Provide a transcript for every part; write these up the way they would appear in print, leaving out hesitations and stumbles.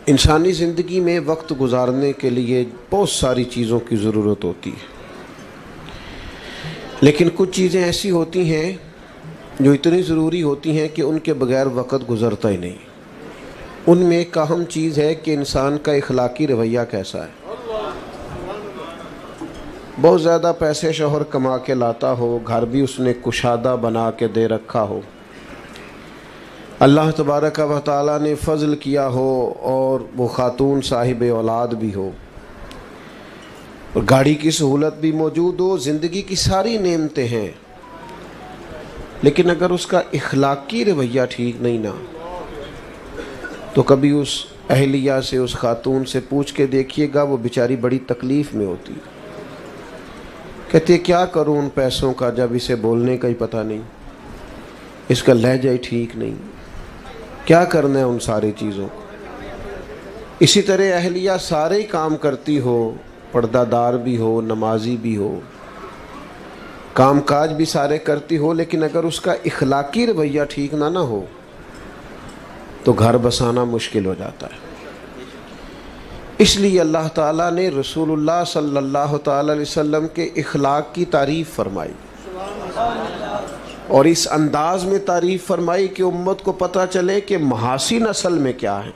انسانی زندگی میں وقت گزارنے کے لیے بہت ساری چیزوں کی ضرورت ہوتی ہے، لیکن کچھ چیزیں ایسی ہوتی ہیں جو اتنی ضروری ہوتی ہیں کہ ان کے بغیر وقت گزرتا ہی نہیں۔ ان میں ایک اہم چیز ہے کہ انسان کا اخلاقی رویہ کیسا ہے۔ بہت زیادہ پیسے شوہر کما کے لاتا ہو، گھر بھی اس نے کشادہ بنا کے دے رکھا ہو، اللہ تبارک و تعالیٰ نے فضل کیا ہو اور وہ خاتون صاحب اولاد بھی ہو، اور گاڑی کی سہولت بھی موجود ہو، زندگی کی ساری نعمتیں ہیں، لیکن اگر اس کا اخلاقی رویہ ٹھیک نہیں نا، تو کبھی اس اہلیہ سے، اس خاتون سے پوچھ کے دیکھیے گا، وہ بیچاری بڑی تکلیف میں ہوتی، کہتے کیا کروں ان پیسوں کا جب اسے بولنے کا ہی پتہ نہیں، اس کا لہجہ ہی ٹھیک نہیں، کیا کرنا ہے ان ساری چیزوں کو۔ اسی طرح اہلیہ سارے ہی کام کرتی ہو، پردہ دار بھی ہو، نمازی بھی ہو، کام کاج بھی سارے کرتی ہو، لیکن اگر اس کا اخلاقی رویہ ٹھیک نہ ہو تو گھر بسانا مشکل ہو جاتا ہے۔ اس لیے اللہ تعالیٰ نے رسول اللہ صلی اللہ تعالی علیہ وسلم کے اخلاق کی تعریف فرمائی، اور اس انداز میں تعریف فرمائی کہ امت کو پتہ چلے کہ محاسن اصل میں کیا ہے۔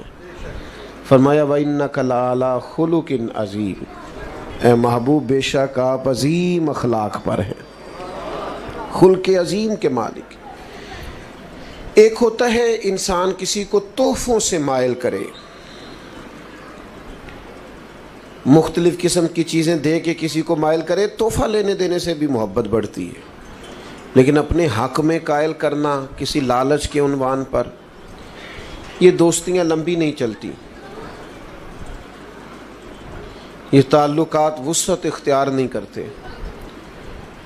فرمایا وَإِنَّكَ لَعَلَىٰ خُلُقٍ عَظِيمٍ، اے محبوب بے شک آپ عظیم اخلاق پر ہیں، خلق عظیم کے مالک۔ ایک ہوتا ہے انسان کسی کو تحفوں سے مائل کرے، مختلف قسم کی چیزیں دے کے کسی کو مائل کرے، تحفہ لینے دینے سے بھی محبت بڑھتی ہے، لیکن اپنے حق میں قائل کرنا کسی لالچ کے عنوان پر، یہ دوستیاں لمبی نہیں چلتی، یہ تعلقات وسعت اختیار نہیں کرتے،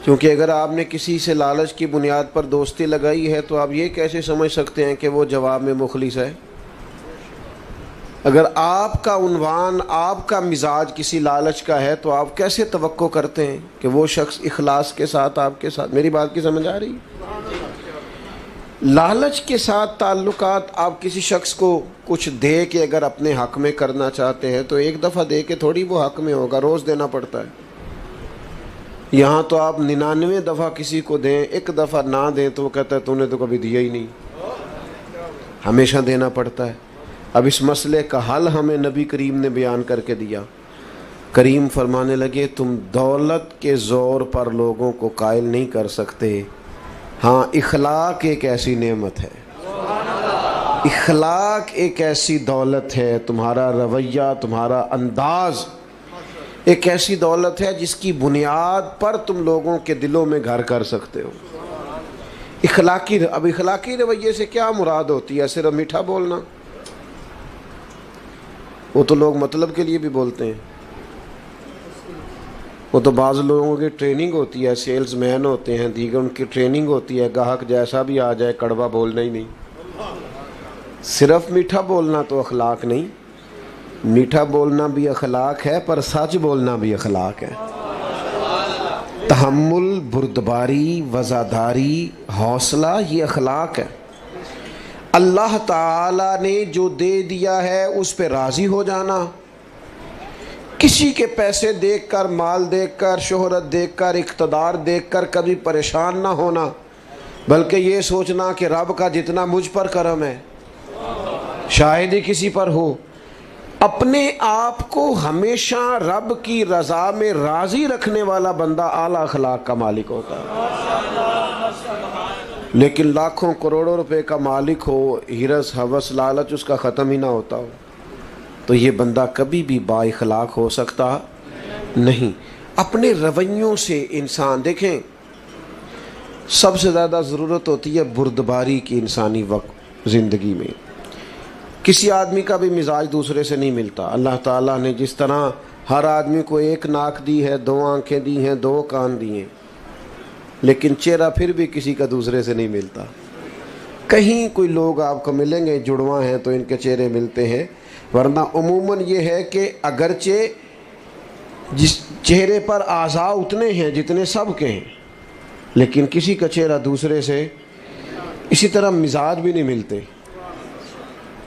کیونکہ اگر آپ نے کسی سے لالچ کی بنیاد پر دوستی لگائی ہے تو آپ یہ کیسے سمجھ سکتے ہیں کہ وہ جواب میں مخلص ہے؟ اگر آپ کا عنوان، آپ کا مزاج کسی لالچ کا ہے تو آپ کیسے توقع کرتے ہیں کہ وہ شخص اخلاص کے ساتھ آپ کے ساتھ؟ میری بات کی سمجھ آ رہی ہے؟ لالچ کے ساتھ تعلقات، آپ کسی شخص کو کچھ دے کے اگر اپنے حق میں کرنا چاہتے ہیں تو ایک دفعہ دے کے تھوڑی وہ حق میں ہوگا، روز دینا پڑتا ہے۔ یہاں تو آپ 99 دفعہ کسی کو دیں، ایک دفعہ نہ دیں تو وہ کہتا ہے تو نے تو کبھی دیا ہی نہیں، ہمیشہ دینا پڑتا ہے۔ اب اس مسئلے کا حل ہمیں نبی کریم نے بیان کر کے دیا۔ کریم فرمانے لگے تم دولت کے زور پر لوگوں کو قائل نہیں کر سکتے، ہاں اخلاق ایک ایسی نعمت ہے، اخلاق ایک ایسی دولت ہے، تمہارا رویہ، تمہارا انداز ایک ایسی دولت ہے جس کی بنیاد پر تم لوگوں کے دلوں میں گھر کر سکتے ہو۔ اب اخلاقی رویے سے کیا مراد ہوتی ہے؟ صرف میٹھا بولنا؟ وہ تو لوگ مطلب کے لیے بھی بولتے ہیں، وہ تو بعض لوگوں کی ٹریننگ ہوتی ہے، سیلز مین ہوتے ہیں، دیگر ان کی ٹریننگ ہوتی ہے، گاہک جیسا بھی آ جائے کڑوا بولنا ہی نہیں۔ صرف میٹھا بولنا تو اخلاق نہیں، میٹھا بولنا بھی اخلاق ہے، پر سچ بولنا بھی اخلاق ہے۔ تحمل، بردباری، وزاداری، حوصلہ، یہ اخلاق ہے۔ اللہ تعالیٰ نے جو دے دیا ہے اس پہ راضی ہو جانا، کسی کے پیسے دیکھ کر، مال دیکھ کر، شہرت دیکھ کر، اقتدار دیکھ کر کبھی پریشان نہ ہونا، بلکہ یہ سوچنا کہ رب کا جتنا مجھ پر کرم ہے شاید ہی کسی پر ہو۔ اپنے آپ کو ہمیشہ رب کی رضا میں راضی رکھنے والا بندہ اعلیٰ اخلاق کا مالک ہوتا ہے۔ لیکن لاکھوں کروڑوں روپے کا مالک ہو، ہرس ہوس لالچ اس کا ختم ہی نہ ہوتا ہو، تو یہ بندہ کبھی بھی با اخلاق ہو سکتا نہیں۔ اپنے رویوں سے انسان، دیکھیں سب سے زیادہ ضرورت ہوتی ہے بردباری کی انسانی وقت زندگی میں۔ کسی آدمی کا بھی مزاج دوسرے سے نہیں ملتا۔ اللہ تعالیٰ نے جس طرح ہر آدمی کو ایک ناک دی ہے، دو آنکھیں دی ہیں، دو کان دی ہیں، لیکن چہرہ پھر بھی کسی کا دوسرے سے نہیں ملتا۔ کہیں کوئی لوگ آپ کو ملیں گے جڑواں ہیں تو ان کے چہرے ملتے ہیں، ورنہ عموماً یہ ہے کہ اگرچہ جس چہرے پر اعضاء اتنے ہیں جتنے سب کے ہیں، لیکن کسی کا چہرہ دوسرے سے، اسی طرح مزاج بھی نہیں ملتے،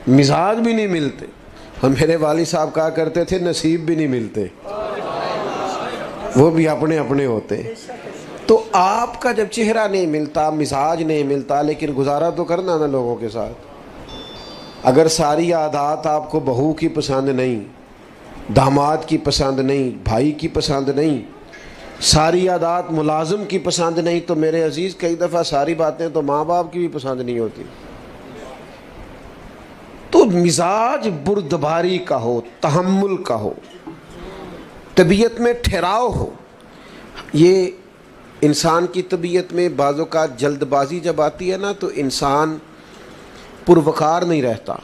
مزاج بھی نہیں ملتے۔ اور میرے والد صاحب کہا کرتے تھے نصیب بھی نہیں ملتے، وہ بھی اپنے اپنے ہوتے. تو آپ کا جب چہرہ نہیں ملتا، مزاج نہیں ملتا، لیکن گزارا تو کرنا نا لوگوں کے ساتھ. اگر ساری عادات آپ کو بہو کی پسند نہیں، داماد کی پسند نہیں، بھائی کی پسند نہیں، ساری عادات ملازم کی پسند نہیں، تو میرے عزیز کئی دفعہ ساری باتیں تو ماں باپ کی بھی پسند نہیں ہوتی. تو مزاج بردباری کا ہو، تحمل کا ہو، طبیعت میں ٹھہراؤ ہو. یہ انسان کی طبیعت میں بعض اوقات جلد بازی جب آتی ہے نا تو انسان پروقار نہیں رہتا.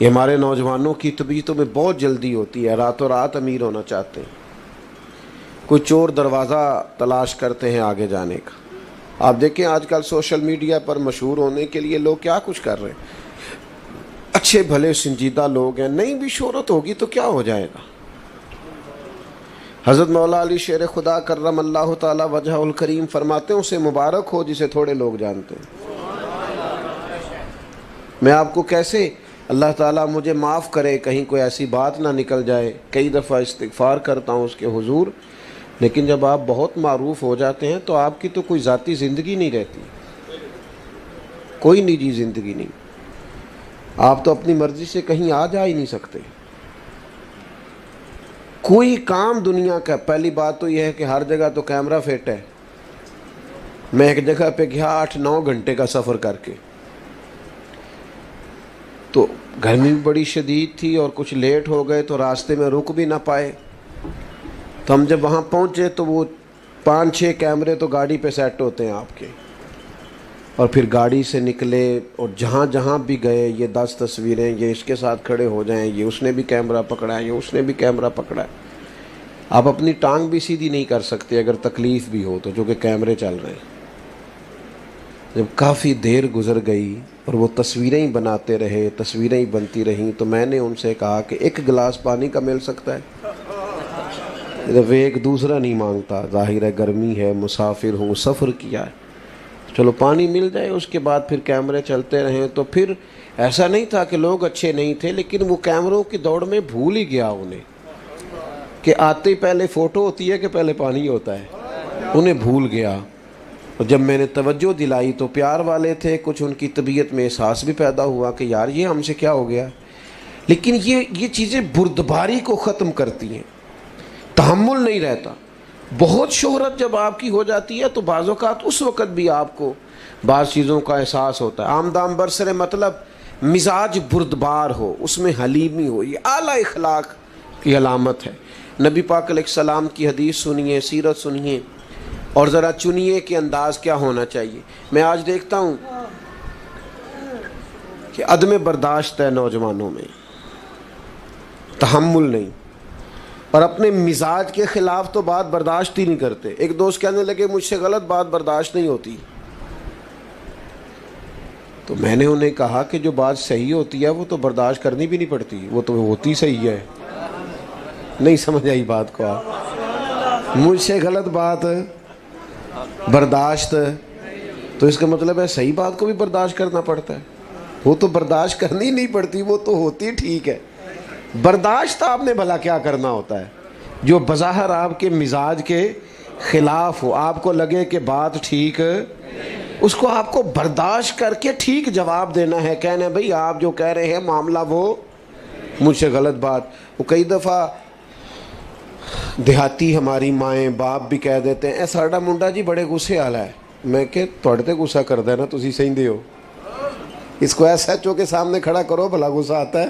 یہ ہمارے نوجوانوں کی طبیعتوں میں بہت جلدی ہوتی ہے، راتوں رات امیر ہونا چاہتے ہیں، کوئی چور دروازہ تلاش کرتے ہیں آگے جانے کا. آپ دیکھیں آج کل سوشل میڈیا پر مشہور ہونے کے لیے لوگ کیا کچھ کر رہے ہیں. اچھے بھلے سنجیدہ لوگ ہیں، نہیں بھی شہرت ہوگی تو کیا ہو جائے گا. حضرت مولا علی شیر خدا کرم اللہ تعالی وجہ الکریم فرماتے ہیں اسے مبارک ہو جسے تھوڑے لوگ جانتے ہیں. میں آپ کو کیسے، اللہ تعالیٰ مجھے معاف کرے کہیں کوئی ایسی بات نہ نکل جائے، کئی دفعہ استغفار کرتا ہوں اس کے حضور، لیکن جب آپ بہت معروف ہو جاتے ہیں تو آپ کی تو کوئی ذاتی زندگی نہیں رہتی، کوئی نجی زندگی نہیں. آپ تو اپنی مرضی سے کہیں آ جا ہی نہیں سکتے. کوئی کام دنیا کا، پہلی بات تو یہ ہے کہ ہر جگہ تو کیمرہ فٹ ہے. میں ایک جگہ پہ گیا 8-9 گھنٹے کا سفر کر کے، تو گرمی بھی بڑی شدید تھی اور کچھ لیٹ ہو گئے تو راستے میں رک بھی نہ پائے. تو ہم جب وہاں پہنچے تو وہ 5-6 کیمرے تو گاڑی پہ سیٹ ہوتے ہیں آپ کے، اور پھر گاڑی سے نکلے اور جہاں جہاں بھی گئے یہ 10 تصویریں، یہ اس کے ساتھ کھڑے ہو جائیں، یہ اس نے بھی کیمرہ پکڑا ہے، یہ اس نے بھی کیمرہ پکڑا ہے. آپ اپنی ٹانگ بھی سیدھی نہیں کر سکتے اگر تکلیف بھی ہو تو، جو کہ کیمرے چل رہے ہیں. جب کافی دیر گزر گئی اور وہ تصویریں ہی بناتے رہے، تصویریں ہی بنتی رہیں، تو میں نے ان سے کہا کہ 1 گلاس پانی کا مل سکتا ہے؟ جب ایک دوسرا نہیں مانگتا، ظاہر ہے گرمی ہے، مسافر ہوں، سفر کیا ہے، چلو پانی مل جائے. اس کے بعد پھر کیمرے چلتے رہیں. تو پھر ایسا نہیں تھا کہ لوگ اچھے نہیں تھے، لیکن وہ کیمروں کی دوڑ میں بھول ہی گیا انہیں کہ آتے ہی پہلے فوٹو ہوتی ہے کہ پہلے پانی ہوتا ہے، انہیں بھول گیا. اور جب میں نے توجہ دلائی تو پیار والے تھے، کچھ ان کی طبیعت میں احساس بھی پیدا ہوا کہ یار یہ ہم سے کیا ہو گیا. لیکن یہ چیزیں بردباری کو ختم کرتی ہیں، تحمل نہیں رہتا. بہت شہرت جب آپ کی ہو جاتی ہے تو بعض اوقات اس وقت بھی آپ کو بعض چیزوں کا احساس ہوتا ہے. آمدام برسر مطلب مزاج بردبار ہو، اس میں حلیمی ہو، یہ اعلیٰ اخلاق کی علامت ہے. نبی پاک علیہ السلام کی حدیث سنیے، سیرت سنیے، اور ذرا چنیے کہ انداز کیا ہونا چاہیے. میں آج دیکھتا ہوں کہ عدم برداشت ہے نوجوانوں میں، تحمل نہیں، اور اپنے مزاج کے خلاف تو بات برداشت ہی نہیں کرتے. ایک دوست کہنے لگے مجھ سے غلط بات برداشت نہیں ہوتی. تو میں نے انہیں کہا کہ جو بات صحیح ہوتی ہے وہ تو برداشت کرنی بھی نہیں پڑتی، وہ تو ہوتی صحیح ہے. نہیں سمجھ آئی بات کو آپ؟ مجھ سے غلط بات برداشت، تو اس کا مطلب ہے صحیح بات کو بھی برداشت کرنا پڑتا ہے. وہ تو برداشت کرنی نہیں پڑتی، وہ تو ہوتی ٹھیک ہے. برداشت آپ نے بھلا کیا کرنا ہوتا ہے جو بظاہر آپ کے مزاج کے خلاف ہو، آپ کو لگے کہ بات ٹھیک، اس کو آپ کو برداشت کر کے ٹھیک جواب دینا ہے. کہنا ہے بھئی آپ جو کہہ رہے ہیں معاملہ وہ مجھ سے غلط بات. وہ کئی دفعہ دیہاتی ہماری مائیں باپ بھی کہہ دیتے ہیں اے ساڈا منڈا جی بڑے غصے والا ہے. میں کہ تھوڑے تے غصہ کر دینا تسی صحیح دے ہو، اس کو ایس ایچ او کے سامنے کھڑا کرو بھلا غصہ آتا ہے.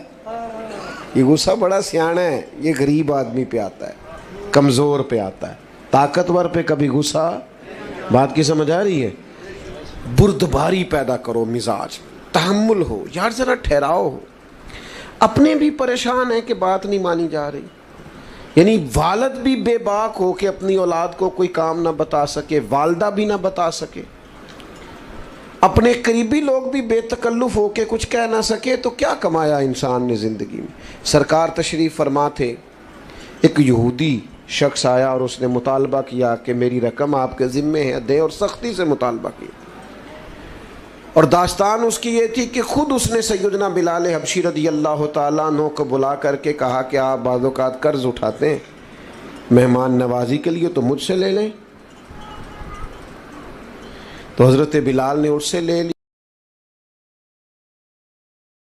یہ غصہ بڑا سیاںا ہے، یہ غریب آدمی پہ آتا ہے، کمزور پہ آتا ہے، طاقتور پہ کبھی غصہ. بات کی سمجھ آ رہی ہے؟ بردباری پیدا کرو، مزاج تحمل ہو، یار ذرا ٹھہراؤ ہو. اپنے بھی پریشان ہیں کہ بات نہیں مانی جا رہی. یعنی والد بھی بے باک ہو کہ اپنی اولاد کو کوئی کام نہ بتا سکے، والدہ بھی نہ بتا سکے، اپنے قریبی لوگ بھی بے تکلف ہو کے کچھ کہہ نہ سکے، تو کیا کمایا انسان نے زندگی میں. سرکار تشریف فرما تھے، ایک یہودی شخص آیا اور اس نے مطالبہ کیا کہ میری رقم آپ کے ذمے ہے، دے، اور سختی سے مطالبہ کیا. اور داستان اس کی یہ تھی کہ خود اس نے سیدنا بلال حبشی رضی اللہ تعالیٰ عنہ کو بلا کر کے کہا کہ آپ بعض اوقات قرض اٹھاتے ہیں مہمان نوازی کے لیے تو مجھ سے لے لیں. تو حضرت بلال نے اس سے لے لی.